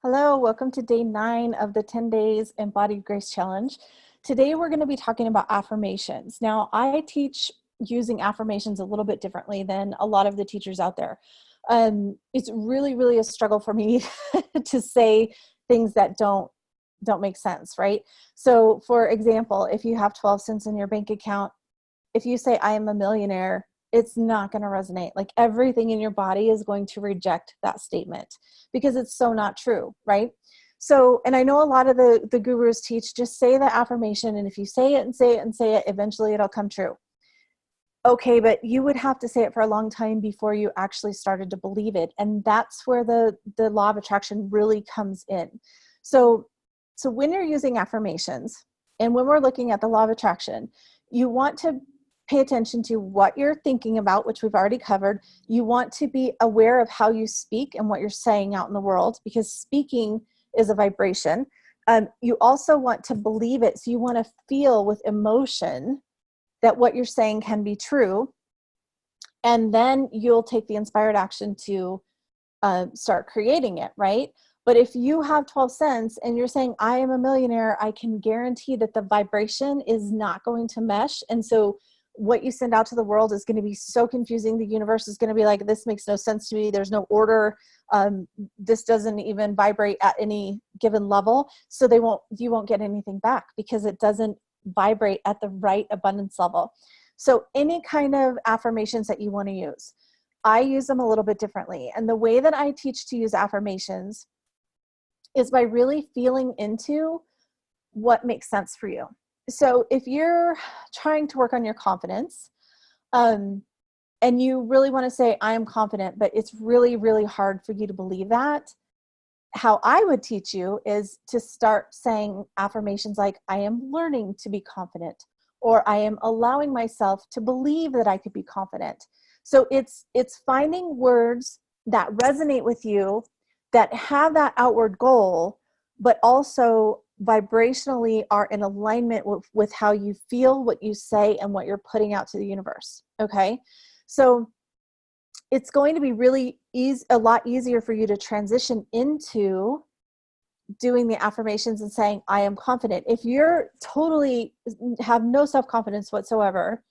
Hello, welcome to day 9 of the 10 days Embodied Grace Challenge. Today we're going to be talking about affirmations. Now, I teach using affirmations a little bit differently than a lot of the teachers out there. It's really a struggle for me to say things that don't make sense, right? So, for example, if you have 12 cents in your bank account, if you say I am a millionaire, it's not going to resonate. Like everything in your body is going to reject that statement because it's so not true, right? So, and I know a lot of the gurus teach just say the affirmation, and if you say it and say it and say it, eventually it'll come true. Okay, but you would have to say it for a long time before you actually started to believe it. And that's where the law of attraction really comes in. So when you're using affirmations and when we're looking at the law of attraction, you want to pay attention to what you're thinking about, which we've already covered. You want to be aware of how you speak and what you're saying out in the world, because speaking is a vibration. You also want to believe it. So you want to feel with emotion that what you're saying can be true. And then you'll take the inspired action to start creating it, right? But if you have 12 cents and you're saying, I am a millionaire, I can guarantee that the vibration is not going to mesh. And so what you send out to the world is going to be so confusing. The universe is going to be like, this makes no sense to me. There's no order. This doesn't even vibrate at any given level. So you won't get anything back because it doesn't vibrate at the right abundance level. So any kind of affirmations that you want to use, I use them a little bit differently. And the way that I teach to use affirmations is by really feeling into what makes sense for you. So if you're trying to work on your confidence, and you really want to say, I am confident, but it's really hard for you to believe that, how I would teach you is to start saying affirmations like, I am learning to be confident, or I am allowing myself to believe that I could be confident. So it's finding words that resonate with you, that have that outward goal, but also vibrationally are in alignment with how you feel, what you say, and what you're putting out to the universe. Okay. So it's going to be really a lot easier for you to transition into doing the affirmations and saying, I am confident. If you're totally have no self-confidence whatsoever,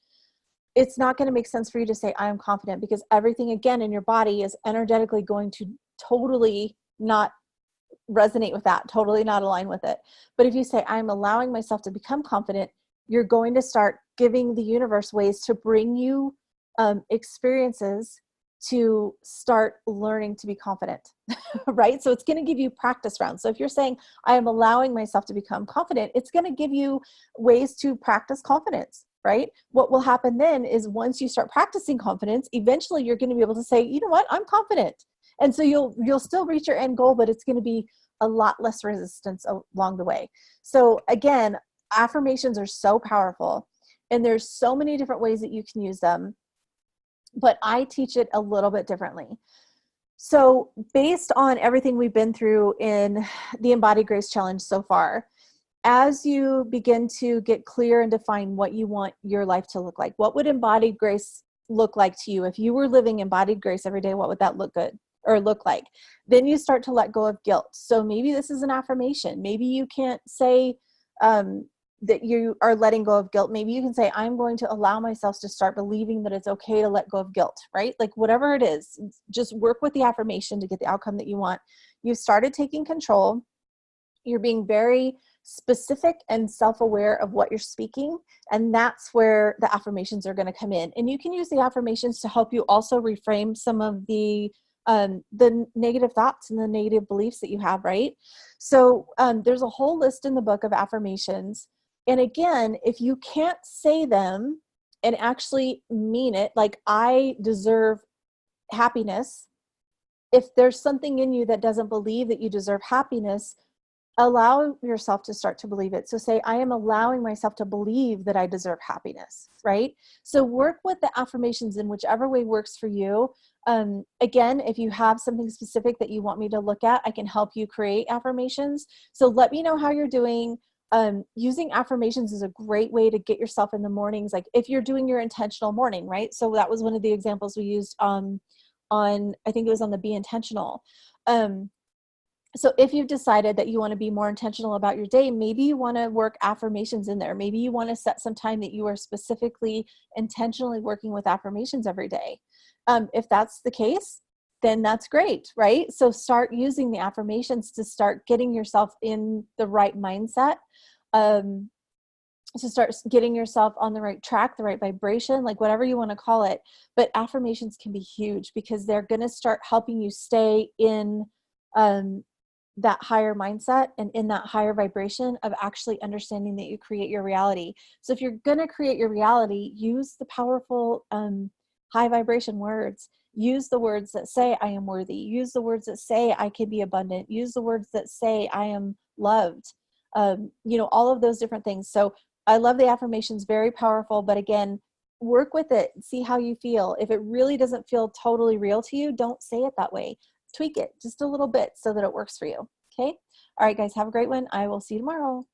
it's not going to make sense for you to say, I am confident, because everything again in your body is energetically going to totally not resonate with that, totally not align with it. But if you say, I'm allowing myself to become confident, you're going to start giving the universe ways to bring you experiences to start learning to be confident, right? So it's going to give you practice rounds. So if you're saying, I am allowing myself to become confident, it's going to give you ways to practice confidence, right? What will happen then is once you start practicing confidence, eventually you're going to be able to say, you know what, I'm confident. And so you'll still reach your end goal, but it's going to be a lot less resistance along the way. So again, affirmations are so powerful, and there's so many different ways that you can use them, but I teach it a little bit differently. So based on everything we've been through in the Embodied Grace Challenge so far, as you begin to get clear and define what you want your life to look like, what would embodied grace look like to you? If you were living embodied grace every day, what would that look like? Then you start to let go of guilt. So maybe this is an affirmation. Maybe you can't say that you are letting go of guilt. Maybe you can say, I'm going to allow myself to start believing that it's okay to let go of guilt, right? Like whatever it is, just work with the affirmation to get the outcome that you want. You've started taking control. You're being very specific and self-aware of what you're speaking. And that's where the affirmations are going to come in. And you can use the affirmations to help you also reframe some of the negative thoughts and the negative beliefs that you have, right? So there's a whole list in the book of affirmations. And again, if you can't say them and actually mean it, like I deserve happiness, if there's something in you that doesn't believe that you deserve happiness, allow yourself to start to believe it. So say, I am allowing myself to believe that I deserve happiness, right? So work with the affirmations in whichever way works for you. Again, if you have something specific that you want me to look at, I can help you create affirmations. So let me know how you're doing. Using affirmations is a great way to get yourself in the mornings. Like if you're doing your intentional morning, right? So that was one of the examples we used on I think it was on the Be Intentional. So if you've decided that you want to be more intentional about your day, maybe you want to work affirmations in there. Maybe you want to set some time that you are specifically intentionally working with affirmations every day. If that's the case, then that's great, right? So start using the affirmations to start getting yourself in the right mindset, to start getting yourself on the right track, the right vibration, like whatever you want to call it. But affirmations can be huge because they're going to start helping you stay in that higher mindset and in that higher vibration of actually understanding that you create your reality. So if you're going to create your reality, use the powerful high vibration words. Use the words that say I am worthy. Use the words that say I can be abundant. Use the words that say I am loved. All of those different things. So I love the affirmations, very powerful, but again, work with it, see how you feel. If it really doesn't feel totally real to you, don't say it that way. Tweak it just a little bit so that it works for you. Okay. All right, guys, have a great one. I will see you tomorrow.